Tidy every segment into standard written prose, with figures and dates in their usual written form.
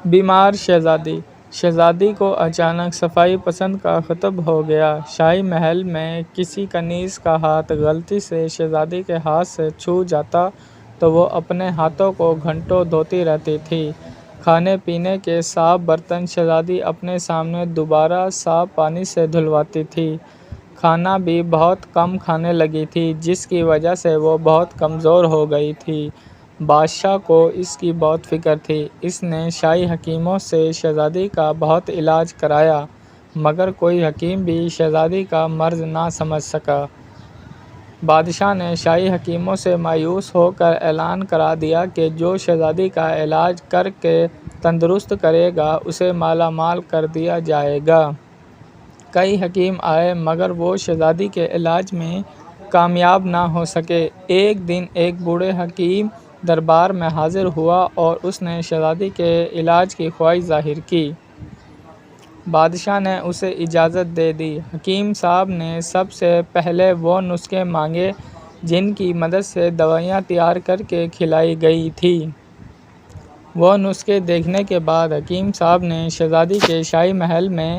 بیمار شہزادی۔ شہزادی کو اچانک صفائی پسند کا خطب ہو گیا۔ شاہی محل میں کسی کنیز کا ہاتھ غلطی سے شہزادی کے ہاتھ سے چھو جاتا تو وہ اپنے ہاتھوں کو گھنٹوں دھوتی رہتی تھی۔ کھانے پینے کے صاف برتن شہزادی اپنے سامنے دوبارہ صاف پانی سے دھلواتی تھی۔ کھانا بھی بہت کم کھانے لگی تھی، جس کی وجہ سے وہ بہت کمزور ہو گئی تھی۔ بادشاہ کو اس کی بہت فکر تھی۔ اس نے شاہی حکیموں سے شہزادی کا بہت علاج کرایا، مگر کوئی حکیم بھی شہزادی کا مرض نہ سمجھ سکا۔ بادشاہ نے شاہی حکیموں سے مایوس ہو کر اعلان کرا دیا کہ جو شہزادی کا علاج کر کے تندرست کرے گا اسے مالا مال کر دیا جائے گا۔ کئی حکیم آئے مگر وہ شہزادی کے علاج میں کامیاب نہ ہو سکے۔ ایک دن ایک بوڑھے حکیم دربار میں حاضر ہوا اور اس نے شہزادی کے علاج کی خواہش ظاہر کی۔ بادشاہ نے اسے اجازت دے دی۔ حکیم صاحب نے سب سے پہلے وہ نسخے مانگے جن کی مدد سے دوائیاں تیار کر کے کھلائی گئی تھیں۔ وہ نسخے دیکھنے کے بعد حکیم صاحب نے شہزادی کے شاہی محل میں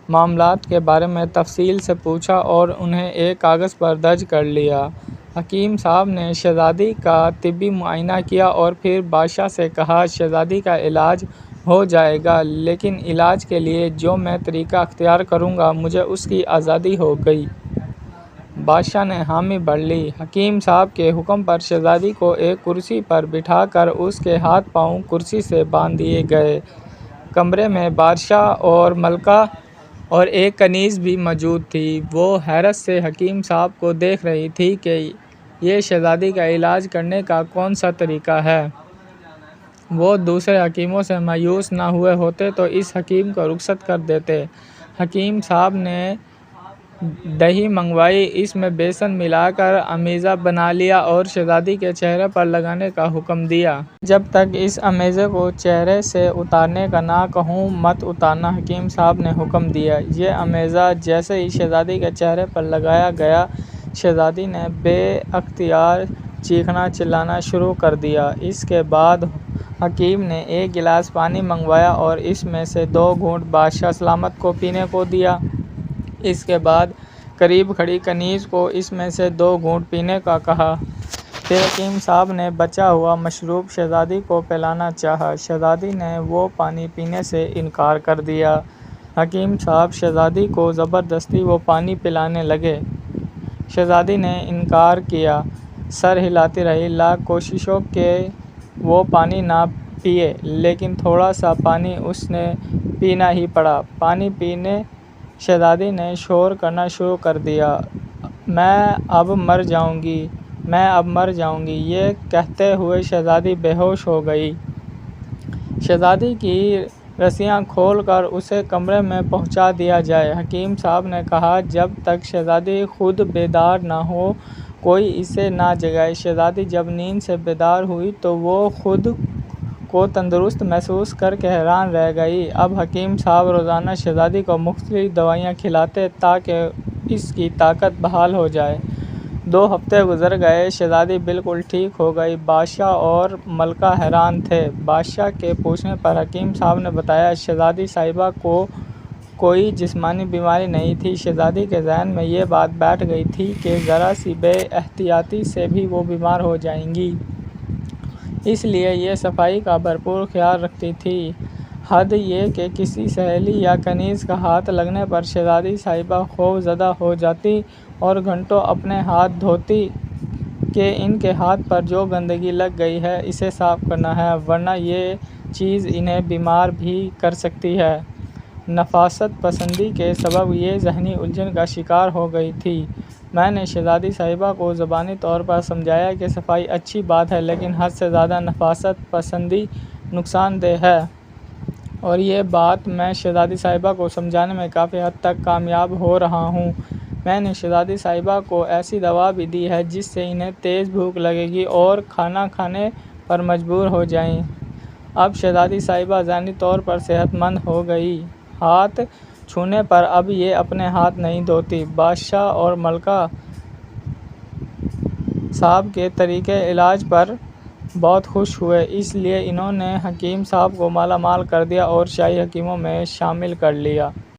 معاملات کے بارے میں تفصیل سے پوچھا اور انہیں ایک کاغذ پر درج کر لیا۔ حکیم صاحب نے شہزادی کا طبی معائنہ کیا اور پھر بادشاہ سے کہا، شہزادی کا علاج ہو جائے گا، لیکن علاج کے لیے جو میں طریقہ اختیار کروں گا مجھے اس کی آزادی ہوگی۔ بادشاہ نے حامی بھر لی۔ حکیم صاحب کے حکم پر شہزادی کو ایک کرسی پر بٹھا کر اس کے ہاتھ پاؤں کرسی سے باندھ دیے گئے۔ کمرے میں بادشاہ اور ملکہ اور ایک کنیز بھی موجود تھی۔ وہ حیرت سے حکیم صاحب کو دیکھ رہی تھی کہ یہ شہزادی کا علاج کرنے کا کون سا طریقہ ہے۔ وہ دوسرے حکیموں سے مایوس نہ ہوئے ہوتے تو اس حکیم کو رخصت کر دیتے۔ حکیم صاحب نے دہی منگوائی، اس میں بیسن ملا کر امیزہ بنا لیا اور شہزادی کے چہرے پر لگانے کا حکم دیا۔ جب تک اس امیزے کو چہرے سے اتارنے کا نہ کہوں مت اتارنا، حکیم صاحب نے حکم دیا۔ یہ امیزہ جیسے ہی شہزادی کے چہرے پر لگایا گیا، شہزادی نے بے اختیار چیخنا چلانا شروع کر دیا۔ اس کے بعد حکیم نے ایک گلاس پانی منگوایا اور اس میں سے 2 گھونٹ بادشاہ سلامت کو پینے کو دیا۔ اس کے بعد قریب کھڑی کنیز کو اس میں سے 2 گھونٹ پینے کا کہا۔ پھر حکیم صاحب نے بچا ہوا مشروب شہزادی کو پلانا چاہا۔ شہزادی نے وہ پانی پینے سے انکار کر دیا۔ حکیم صاحب شہزادی کو زبردستی وہ پانی پلانے لگے۔ شہزادی نے انکار کیا، سر ہلاتی رہی، لاکھ کوششوں کہ وہ پانی نہ پیے، لیکن تھوڑا سا پانی اس نے پینا ہی پڑا۔ پانی پینے شہزادی نے شور کرنا شروع کر دیا، میں اب مر جاؤں گی، میں اب مر جاؤں گی۔ یہ کہتے ہوئے شہزادی بے ہوش ہو گئی۔ شہزادی کی رسیاں کھول کر اسے کمرے میں پہنچا دیا جائے۔ حکیم صاحب نے کہا، جب تک شہزادی خود بیدار نہ ہو کوئی اسے نہ جگائے۔ شہزادی جب نیند سے بیدار ہوئی تو وہ خود کو تندرست محسوس کر کے حیران رہ گئی۔ اب حکیم صاحب روزانہ شہزادی کو مختلف دوائیاں کھلاتے تاکہ اس کی طاقت بحال ہو جائے۔ 2 ہفتے گزر گئے، شہزادی بالکل ٹھیک ہو گئی۔ بادشاہ اور ملکہ حیران تھے۔ بادشاہ کے پوچھنے پر حکیم صاحب نے بتایا، شہزادی صاحبہ کو کوئی جسمانی بیماری نہیں تھی۔ شہزادی کے ذہن میں یہ بات بیٹھ گئی تھی کہ ذرا سی بے احتیاطی سے بھی وہ بیمار ہو جائیں گی، اس لیے یہ صفائی کا بھرپور خیال رکھتی تھی۔ حد یہ کہ کسی سہیلی یا کنیز کا ہاتھ لگنے پر شہزادی صاحبہ خوف زدہ ہو جاتی اور گھنٹوں اپنے ہاتھ دھوتی کہ ان کے ہاتھ پر جو گندگی لگ گئی ہے اسے صاف کرنا ہے، ورنہ یہ چیز انہیں بیمار بھی کر سکتی ہے۔ نفاست پسندی کے سبب یہ ذہنی الجھن کا شکار ہو گئی تھی۔ میں نے شہزادی صاحبہ کو زبانی طور پر سمجھایا کہ صفائی اچھی بات ہے، لیکن حد سے زیادہ نفاست پسندی نقصان دہ ہے، اور یہ بات میں شہزادی صاحبہ کو سمجھانے میں کافی حد تک کامیاب ہو رہا ہوں۔ میں نے شہزادی صاحبہ کو ایسی دوا بھی دی ہے جس سے انہیں تیز بھوک لگے گی اور کھانا کھانے پر مجبور ہو جائیں۔ اب شہزادی صاحبہ ذہنی طور پر صحت مند ہو گئی۔ ہاتھ چھونے پر اب یہ اپنے ہاتھ نہیں دھوتی۔ بادشاہ اور ملکہ صاحب کے طریقۂ علاج پر بہت خوش ہوئے، اس لیے انہوں نے حکیم صاحب کو مالا مال کر دیا اور شاہی حکیموں میں شامل کر لیا۔